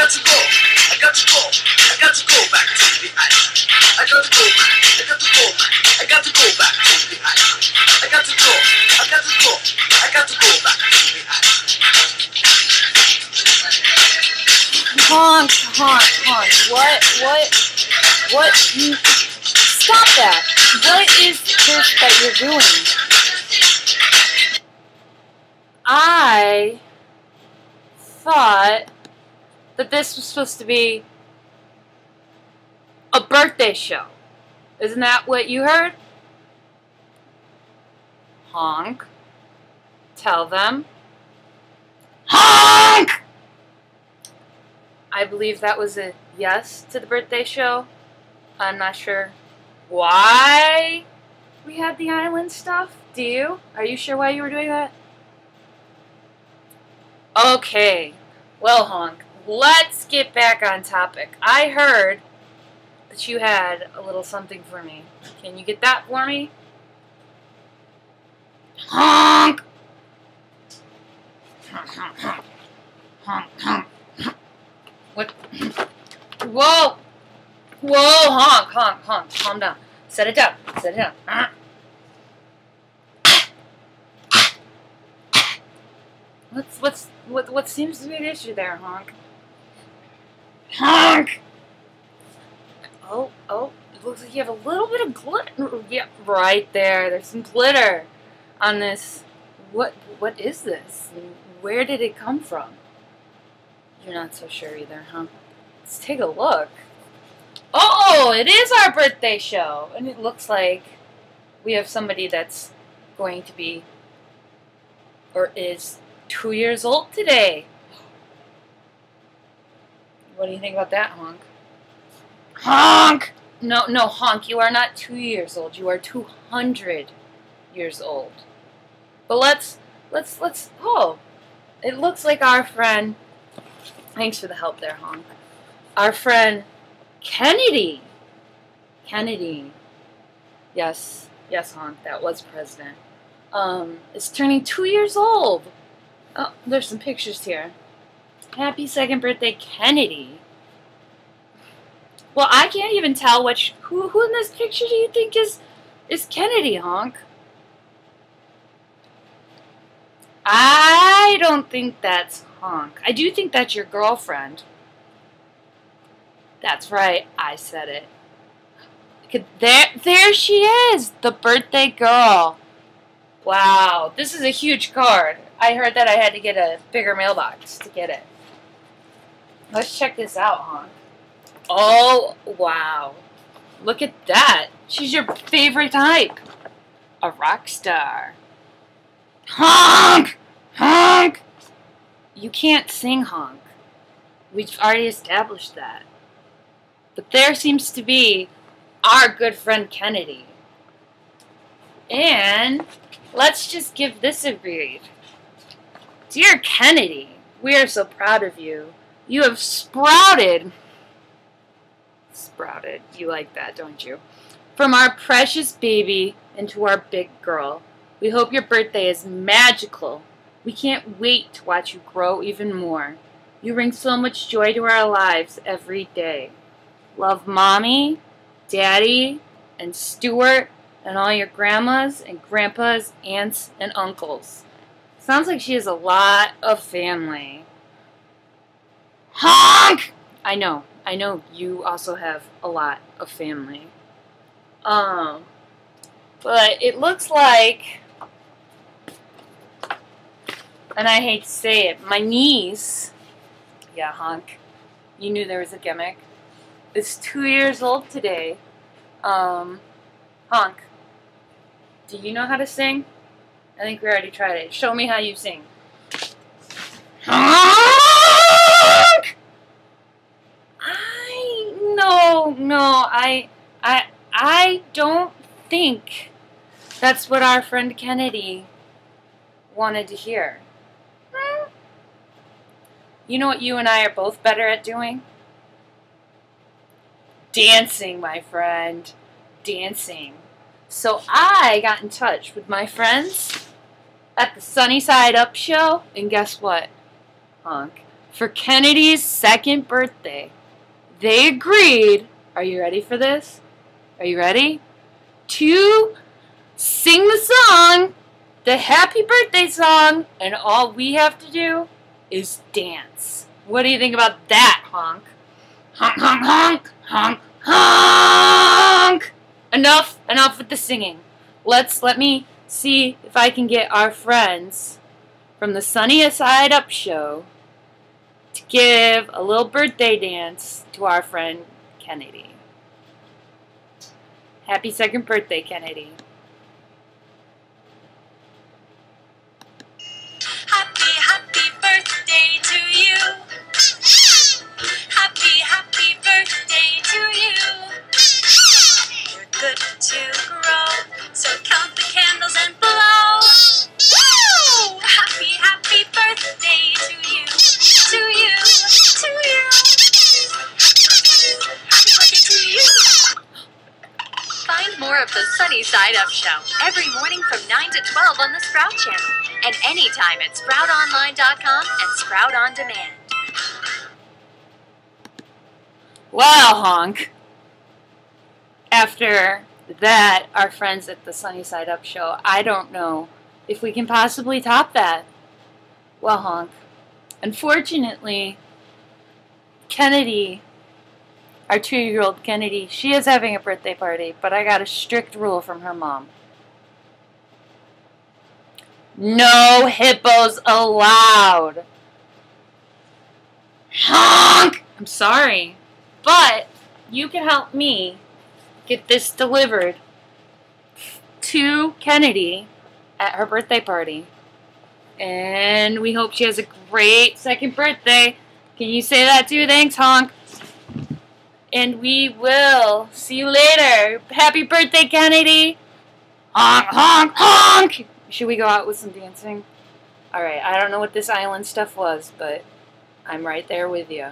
got to go. I got to go. I got to go back to the island. I got to go back. I got to go back. I got to go back to the island. I got to go. I got to go. I got to go back to the island. Honk, honk, honk. What? Stop that. What is this that you're doing? I thought that this was supposed to be a birthday show. Isn't that what you heard? Honk. Tell them. Honk! I believe that was a yes to the birthday show. I'm not sure why we had the island stuff. Do you? Are you sure why you were doing that? Okay. Well, Honk, let's get back on topic. I heard that you had a little something for me. Can you get that for me? Honk! Honk, honk. What? Whoa! Whoa, honk, honk, honk. Calm down. Set it down. Set it down. What seems to be the issue there, Honk? Honk! Oh, it looks like you have a little bit of glitter. Yeah, right there. There's some glitter on this. What is this? Where did it come from? You're not so sure either, huh? Let's take a look. Oh, it is our birthday show. And it looks like we have somebody that's going to be, or is, 2 years old today. What do you think about that, Honk? Honk! No, Honk, you are not 2 years old. You are 200 years old. But let's, oh, it looks like our friend, thanks for the help there, Honk. Our friend Kennedy. Yes, Honk, that was president. Is turning 2 years old. Oh, there's some pictures here. Happy second birthday, Kennedy. Well, I can't even tell who in this picture do you think is Kennedy, Honk? I don't think that's Honk. I do think that's your girlfriend. That's right, I said it. There she is, the birthday girl. Wow, this is a huge card. I heard that I had to get a bigger mailbox to get it. Let's check this out, Honk. Oh, wow. Look at that. She's your favorite type. A rock star. Honk! Honk! You can't sing, Honk. We've already established that. But there seems to be our good friend Kennedy. And let's just give this a read. Dear Kennedy, we are so proud of you. You have sprouted. Sprouted. You like that, don't you? From our precious baby into our big girl. We hope your birthday is magical. We can't wait to watch you grow even more. You bring so much joy to our lives every day. Love Mommy, Daddy, and Stuart, and all your grandmas and grandpas, aunts, and uncles. Sounds like she has a lot of family. Honk! I know you also have a lot of family. But it looks like, and I hate to say it, my niece, yeah, Honk, you knew there was a gimmick, is 2 years old today. Honk, do you know how to sing? I think we already tried it. Show me how you sing. Honk! I don't think that's what our friend Kennedy wanted to hear. You know what you and I are both better at doing? Dancing, my friend. Dancing. So I got in touch with my friends at the Sunny Side Up show, and guess what, Honk? for Kennedy's 2nd birthday, they agreed, are you ready for this? Are you ready? To sing the song, the happy birthday song, and all we have to do is dance. What do you think about that, Honk? Honk, honk, honk, honk, honk! Enough with the singing. Let me see if I can get our friends from the Sunny Side Up show to give a little birthday dance to our friend Kennedy. Happy 2nd birthday, Kennedy. Happy birthday to you. Happy birthday to you. You're good to grow, so count the candles and blow. Woo! Happy birthday to you. To you. To you. Happy birthday to you. Find more of the Sunny Side Up show every morning from 9 to 12 on the Sprout channel and anytime at sproutonline.com and Sprout On Demand. Wow, Honk. After that, our friends at the Sunny Side Up show, I don't know if we can possibly top that. Well, Honk, unfortunately, Kennedy, our 2-year-old Kennedy, she is having a birthday party, but I got a strict rule from her mom. No hippos allowed. Honk! I'm sorry, but you can help me get this delivered to Kennedy at her birthday party. And we hope she has a great 2nd birthday. Can you say that too? Thanks, Honk. And we will see you later. Happy birthday, Kennedy. Honk, honk, honk. Should we go out with some dancing? Alright, I don't know what this island stuff was, but I'm right there with you.